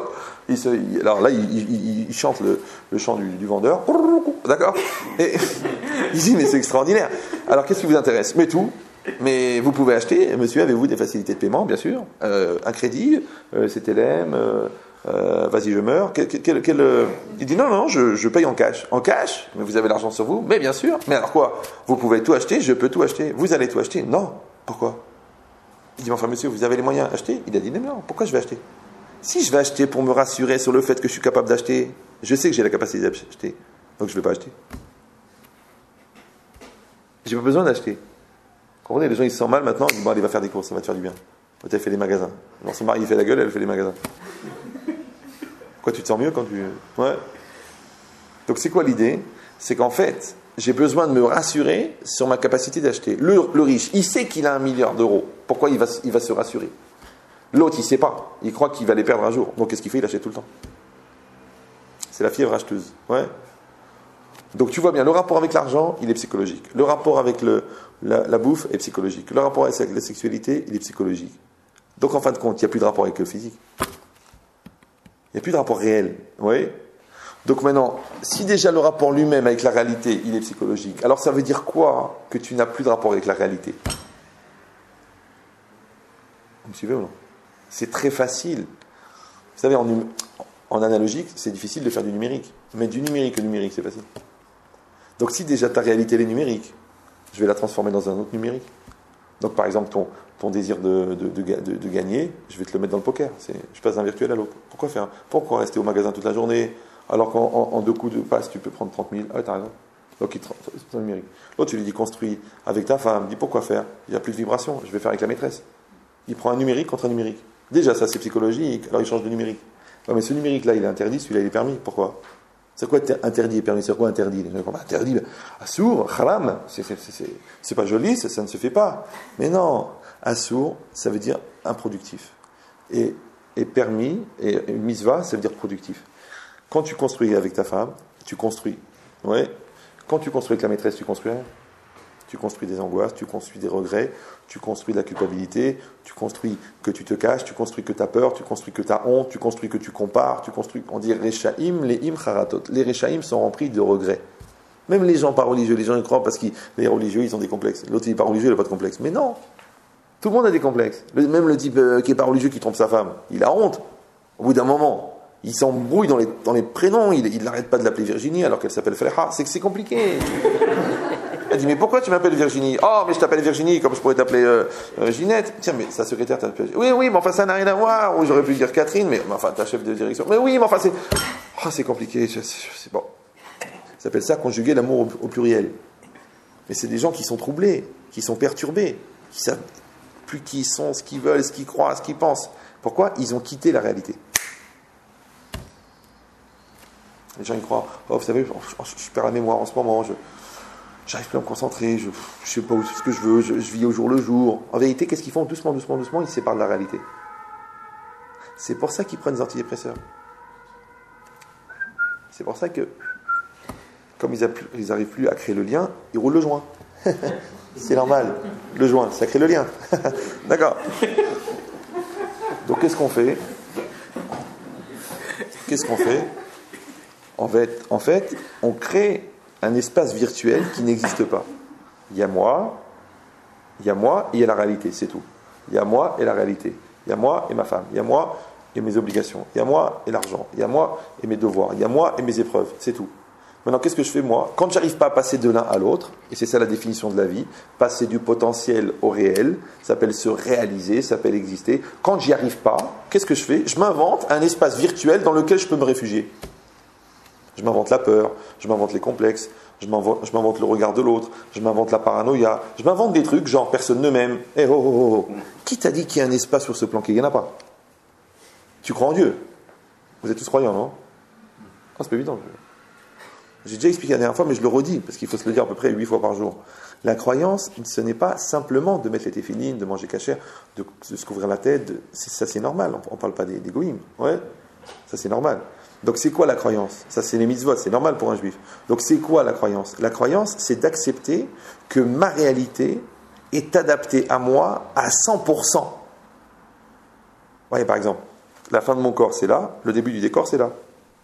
Alors là, il chante le chant du vendeur. D'accord? Et il dit, mais c'est extraordinaire. Alors qu'est-ce qui vous intéresse? Mais tout. Mais vous pouvez acheter. Monsieur, avez-vous des facilités de paiement? Bien sûr. Un crédit, CTLM, vas-y, je meurs. Il dit, non, je paye en cash. En cash? Mais vous avez l'argent sur vous? Mais bien sûr. Mais alors quoi? Vous pouvez tout acheter? Je peux tout acheter. Vous allez tout acheter? Non. Pourquoi? Il dit, enfin monsieur, vous avez les moyens d'acheter? Il a dit, non, pourquoi je vais acheter? Si je vais acheter pour me rassurer sur le fait que je suis capable d'acheter, je sais que j'ai la capacité d'acheter, donc je ne vais pas acheter. J'ai pas besoin d'acheter. Vous comprenez, les gens ils se sentent mal maintenant, ils disent, bon allez, va faire des courses, ça va te faire du bien. Elle fait les magasins. Alors son mari il fait la gueule, elle fait les magasins. Quoi, tu te sens mieux quand tu... Ouais. Donc c'est quoi l'idée? C'est qu'en fait, j'ai besoin de me rassurer sur ma capacité d'acheter. Le riche, il sait qu'il a 1 milliard d'euros. Pourquoi il va se rassurer? L'autre, il ne sait pas. Il croit qu'il va les perdre un jour. Donc, qu'est-ce qu'il fait? Il achète tout le temps. C'est la fièvre acheteuse. Ouais. Donc, tu vois bien, le rapport avec l'argent, il est psychologique. Le rapport avec la bouffe est psychologique. Le rapport avec la sexualité, il est psychologique. Donc, en fin de compte, il n'y a plus de rapport avec le physique. Il n'y a plus de rapport réel. Oui. Donc, maintenant, si déjà le rapport lui-même avec la réalité, il est psychologique, alors ça veut dire quoi que tu n'as plus de rapport avec la réalité? Vous me suivez ou non? C'est très facile. Vous savez, en analogique, c'est difficile de faire du numérique. Mais du numérique au numérique, c'est facile. Donc si déjà ta réalité elle est numérique, je vais la transformer dans un autre numérique. Donc par exemple, ton désir de gagner, je vais te le mettre dans le poker. Je passe d'un virtuel à l'autre. Pourquoi faire? Pourquoi rester au magasin toute la journée alors qu'en 2 coups de passe, tu peux prendre 30 000? Ah ouais, t'as raison. Donc c'est numérique. L'autre, tu lui dis construis avec ta femme. Dis pourquoi faire? Il n'y a plus de vibration. Je vais faire avec la maîtresse. Il prend un numérique contre un numérique. Déjà, ça c'est psychologique, alors il change de numérique. Ouais, mais ce numérique-là, il est interdit, celui-là, il est permis. Pourquoi? C'est quoi interdit et permis? C'est quoi interdit? Interdit, assour, haram, c'est pas joli, ça ne se fait pas. Mais non, assour, ça veut dire improductif. Et permis, et misva, ça veut dire productif. Quand tu construis avec ta femme, tu construis. Ouais. Quand tu construis avec la maîtresse, tu construis rien. Tu construis des angoisses, tu construis des regrets, tu construis de la culpabilité, tu construis que tu te caches, tu construis que tu as peur, tu construis que tu as honte, tu construis que tu compares, tu construis, on dit Rechaim, les im charatot. Les Rechaim sont remplis de regrets. Même les gens pas religieux, les gens y croient parce que les religieux, ils ont des complexes. L'autre, il n'est pas religieux, il n'a pas de complexe. Mais non, tout le monde a des complexes. Même le type qui n'est pas religieux, qui trompe sa femme, il a honte. Au bout d'un moment, il s'embrouille dans les prénoms, il n'arrête pas de l'appeler Virginie alors qu'elle s'appelle Faleha. C'est que c'est compliqué. Elle dit, mais pourquoi tu m'appelles Virginie? Oh, mais je t'appelle Virginie, comme je pourrais t'appeler Ginette. Tiens, mais sa secrétaire t'appelle. Oui, mais enfin, ça n'a rien à voir. Ou j'aurais pu dire Catherine, mais enfin, ta chef de direction. Mais oui, mais enfin, c'est. Oh, c'est compliqué. C'est bon. Ça s'appelle ça conjuguer l'amour au pluriel. Mais c'est des gens qui sont troublés, qui sont perturbés, qui savent plus qui ils sont, ce qu'ils veulent, ce qu'ils croient, ce qu'ils pensent. Pourquoi? Ils ont quitté la réalité. Les gens, ils croient, oh, vous savez, je perds la mémoire en ce moment, j'arrive plus à me concentrer, je sais pas ce que je veux, je vis au jour le jour. En vérité, qu'est-ce qu'ils font? Doucement, ils se séparent de la réalité. C'est pour ça qu'ils prennent des antidépresseurs. C'est pour ça que, comme ils n'arrivent plus à créer le lien, ils roulent le joint. C'est normal. Le joint, ça crée le lien. D'accord. Donc qu'est-ce qu'on fait? En fait, on crée un espace virtuel qui n'existe pas. Il y a moi et il y a la réalité, c'est tout. Il y a moi et la réalité. Il y a moi et ma femme. Il y a moi et mes obligations. Il y a moi et l'argent. Il y a moi et mes devoirs. Il y a moi et mes épreuves, c'est tout. Maintenant, qu'est-ce que je fais moi? Quand je n'arrive pas à passer de l'un à l'autre, et c'est ça la définition de la vie, passer du potentiel au réel, ça s'appelle se réaliser, ça s'appelle exister. Quand j'y arrive pas, qu'est-ce que je fais? Je m'invente un espace virtuel dans lequel je peux me réfugier. Je m'invente la peur, je m'invente les complexes, je m'invente le regard de l'autre, je m'invente la paranoïa, je m'invente des trucs genre personne ne m'aime. Eh oh, oh, oh. Qui t'a dit qu'il y a un espace sur ce plan? Il n'y en a pas. Tu crois en Dieu? Vous êtes tous croyants, non? Ah, c'est pas évident. J'ai déjà expliqué la dernière fois, mais je le redis, parce qu'il faut se le dire à peu près 8 fois par jour. La croyance, ce n'est pas simplement de mettre les téphilines, de manger cachère, de se couvrir la tête. Ça, c'est normal. On ne parle pas d'égoïsme. Ouais. Ça, c'est normal. Donc, c'est quoi la croyance? Ça, c'est les mitzvot, c'est normal pour un juif. Donc, c'est quoi la croyance? La croyance, c'est d'accepter que ma réalité est adaptée à moi à 100%. Vous voyez, par exemple, la fin de mon corps, c'est là, le début du décor, c'est là.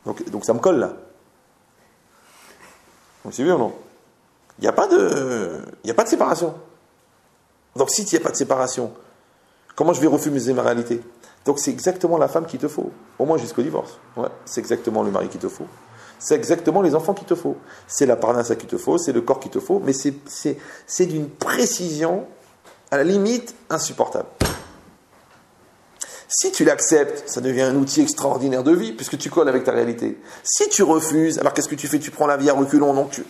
Donc ça me colle là. Donc, c'est vu ou non? Il n'y a pas de séparation. Donc, si il n'y a pas de séparation, comment je vais refuser ma réalité? Donc, c'est exactement la femme qu'il te faut, au moins jusqu'au divorce. Ouais, c'est exactement le mari qu'il te faut. C'est exactement les enfants qu'il te faut. C'est la parnassa qu'il te faut, c'est le corps qu'il te faut, mais c'est d'une précision, à la limite, insupportable. Si tu l'acceptes, ça devient un outil extraordinaire de vie, puisque tu colles avec ta réalité. Si tu refuses, alors qu'est-ce que tu fais? Tu prends la vie à reculons, donc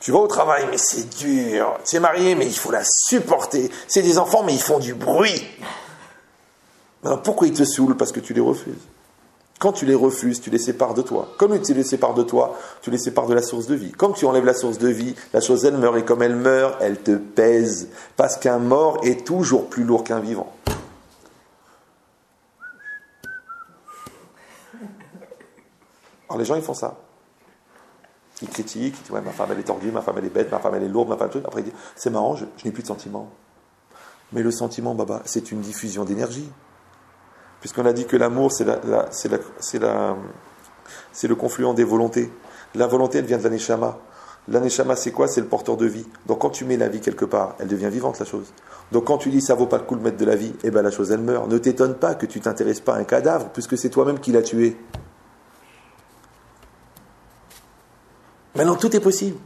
tu vas au travail, mais c'est dur. Tu es marié, mais il faut la supporter. C'est des enfants, mais ils font du bruit. Alors pourquoi ils te saoulent? Parce que tu les refuses. Quand tu les refuses, tu les sépares de toi. Comme tu les sépares de toi, tu les sépares de la source de vie. Comme tu enlèves la source de vie, la chose elle meurt, et comme elle meurt, elle te pèse. Parce qu'un mort est toujours plus lourd qu'un vivant. Alors les gens, ils font ça. Ils critiquent, ils disent, ouais, ma femme elle est tordue, ma femme elle est bête, ma femme elle est lourde, ma femme... Après ils disent, c'est marrant, je n'ai plus de sentiments. Mais le sentiment, Baba, c'est une diffusion d'énergie. Puisqu'on a dit que l'amour, c'est le confluent des volontés. La volonté, elle vient de l'aneshama. L'aneshama, c'est quoi? C'est le porteur de vie. Donc quand tu mets la vie quelque part, elle devient vivante, la chose. Donc quand tu dis, ça vaut pas le coup de mettre de la vie, eh bien la chose, elle meurt. Ne t'étonne pas que tu t'intéresses pas à un cadavre, puisque c'est toi-même qui l'as tué. Maintenant, tout est possible.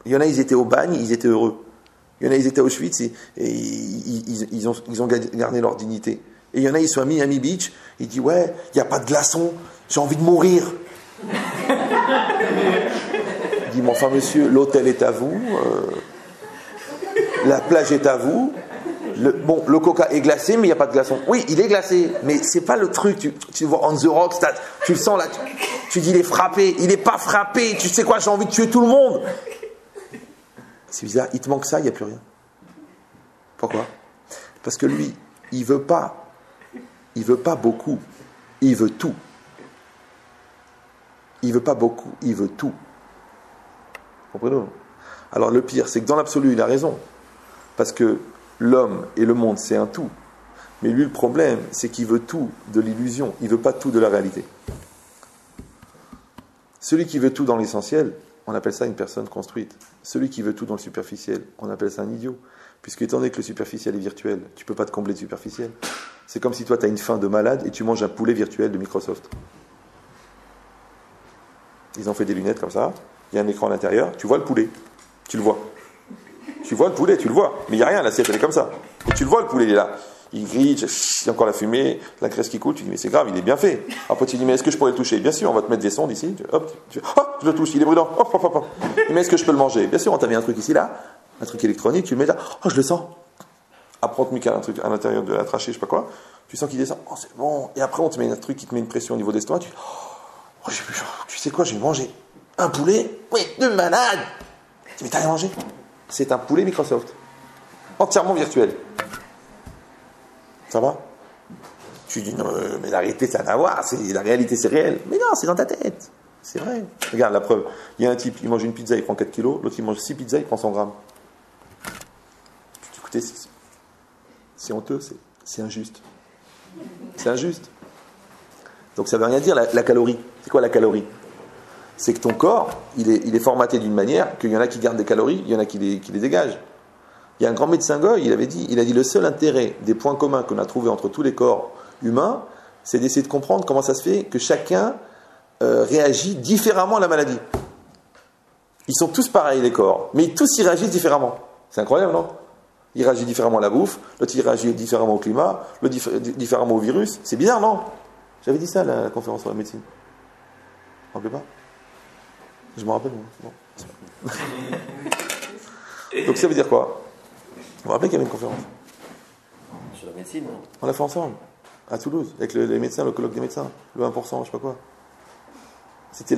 Il y en a, ils étaient au bagne, ils étaient heureux. Il y en a, ils étaient à Auschwitz et ils ont gardé leur dignité. Et il y en a, ils sont à Miami Beach, ils disent, ouais, il n'y a pas de glaçons, j'ai envie de mourir. Il dit, mais enfin, monsieur, l'hôtel est à vous, la plage est à vous. Le coca est glacé, mais il n'y a pas de glaçons. Oui, il est glacé, mais c'est pas le truc. Tu vois, on the rock, tu le sens là. Tu dis, il est frappé. Il n'est pas frappé. Tu sais quoi, j'ai envie de tuer tout le monde. C'est bizarre, il te manque ça, il n'y a plus rien. Pourquoi? Parce que lui, il veut pas beaucoup. Il veut tout. Il veut pas beaucoup, il veut tout. Comprenez-vous? Alors le pire, c'est que dans l'absolu, il a raison. Parce que l'homme et le monde, c'est un tout. Mais lui, le problème, c'est qu'il veut tout de l'illusion. Il ne veut pas tout de la réalité. Celui qui veut tout dans l'essentiel, on appelle ça une personne construite. Celui qui veut tout dans le superficiel, on appelle ça un idiot. Puisque étant donné que le superficiel est virtuel, tu ne peux pas te combler de superficiel. C'est comme si toi, tu as une faim de malade et tu manges un poulet virtuel de Microsoft. Ils ont fait des lunettes comme ça, il y a un écran à l'intérieur, tu vois le poulet, tu le vois. Tu vois le poulet, tu le vois. Mais il n'y a rien, l'assiette elle est comme ça. Et tu le vois le poulet, il est là. Il grille, il y a encore la fumée, la graisse qui coule, tu dis mais c'est grave, il est bien fait. Après tu dis mais est-ce que je pourrais le toucher? Bien sûr, on va te mettre des sondes ici. Hop, je le touche, il est brûlant. Hop, hop, hop, hop. Mais est-ce que je peux le manger? Bien sûr, on t'a mis un truc ici là, un truc électronique, tu le mets là, oh je le sens. Après on te met un truc à l'intérieur de la trachée, je sais pas quoi, tu sens qu'il descend, oh c'est bon. Et après on te met un truc qui te met une pression au niveau de l'estomac, tu sais quoi, j'ai mangé un poulet, oui, de malade. Mais t'as rien mangé? C'est un poulet Microsoft, entièrement virtuel. Ça va? Tu dis non, mais la réalité ça n'a à voir, la réalité c'est réel. Mais non, c'est dans ta tête. C'est vrai. Regarde la preuve. Il y a un type, il mange une pizza, il prend 4 kilos, l'autre il mange 6 pizzas, il prend 100 grammes. Écoutez, c'est honteux, c'est injuste. C'est injuste. Donc ça veut rien dire la calorie. C'est quoi la calorie? C'est que ton corps, il est formaté d'une manière qu'il y en a qui gardent des calories, il y en a qui les dégagent. Il y a un grand médecin Goy, il a dit le seul intérêt des points communs qu'on a trouvés entre tous les corps humains, c'est d'essayer de comprendre comment ça se fait que chacun réagit différemment à la maladie. Ils sont tous pareils les corps, mais tous y réagissent différemment. C'est incroyable, non? Il réagit différemment à la bouffe, l'autre il réagit différemment au climat, l'autre différemment au virus. C'est bizarre, non? J'avais dit ça à la conférence sur la médecine. Vous ne vous rappelez pas? Je me rappelle, moi. Non. Donc ça veut dire quoi? Vous vous rappelez qu'il y avait une conférence? Sur la médecine, non? On l'a fait ensemble, à Toulouse, avec les médecins, le colloque des médecins, le 1%, je sais pas quoi. C'était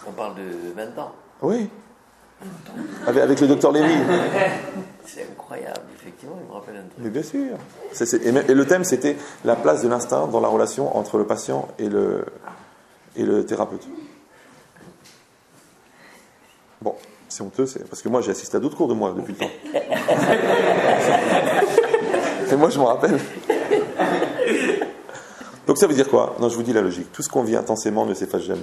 On parle de 20 ans. Oui. Avec le docteur Lévy. C'est incroyable, effectivement, il me rappelle un truc. Mais bien sûr. Et le thème, c'était la place de l'instinct dans la relation entre le patient et le thérapeute. Bon, c'est honteux, parce que moi j'ai assisté à d'autres cours de moi depuis le temps. Et moi je m'en rappelle. Donc ça veut dire quoi? Non, je vous dis la logique. Tout ce qu'on vit intensément ne s'efface jamais.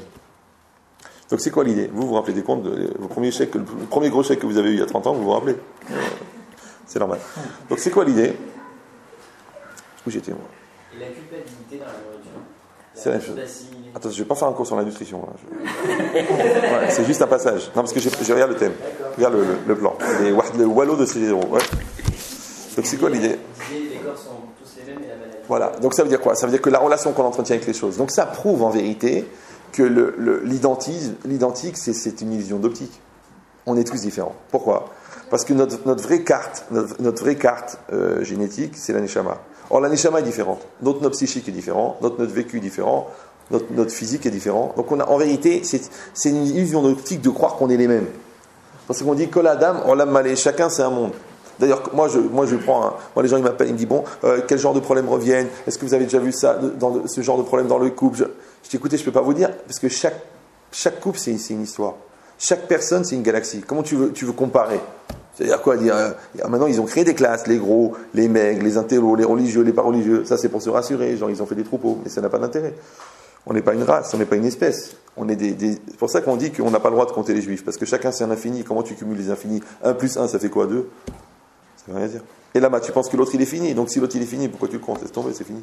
Donc c'est quoi l'idée? Vous vous rappelez des comptes le premier gros chèque que vous avez eu il y a 30 ans, vous vous rappelez? C'est normal. Donc c'est quoi l'idée? Où j'étais moi? Et la culpabilité dans la nourriture. C'est la même chose. Attends, je vais pas faire un cours sur la nutrition. Là. Ouais, c'est juste un passage. Non, parce que je regarde le thème. Regarde le plan. Le wallo de ces héros. Ouais. Donc c'est quoi l'idée? Les corps sont tous les mêmes et la maladie. Voilà. Donc ça veut dire quoi? Ça veut dire que la relation qu'on entretient avec les choses. Donc ça prouve en vérité que l'identique, c'est une illusion d'optique. On est tous différents. Pourquoi? Parce que notre vraie carte, génétique, c'est la neshama. Or, la neshama est différente. Notre psychique est différent, notre vécu est différent, notre physique est différent. Donc, en vérité, c'est une illusion d'optique de croire qu'on est les mêmes. Parce qu'on dit Kol Adam, Olam Malé, chacun c'est un monde. D'ailleurs, moi je prends. Moi, les gens ils m'appellent, ils me disent bon, quel genre de problèmes reviennent? Est-ce que vous avez déjà vu ça, ce genre de problème dans le couple? Je dis écoutez, je peux pas vous dire parce que chaque couple c'est une histoire. Chaque personne c'est une galaxie. Comment tu veux comparer? C'est-à-dire quoi dire maintenant ils ont créé des classes, les gros, les maigres, les intellos, les religieux, les pas religieux. Ça c'est pour se rassurer. Genre ils ont fait des troupeaux, mais ça n'a pas d'intérêt. On n'est pas une race, on n'est pas une espèce. On est c'est pour ça qu'on dit qu'on n'a pas le droit de compter les juifs, parce que chacun c'est un infini. Comment tu cumules les infinis? 1 plus 1, ça fait quoi? 2? Ça veut rien dire. Et là-bas, tu penses que l'autre il est fini. Donc si l'autre il est fini, pourquoi tu le comptes? Laisse tomber, c'est fini.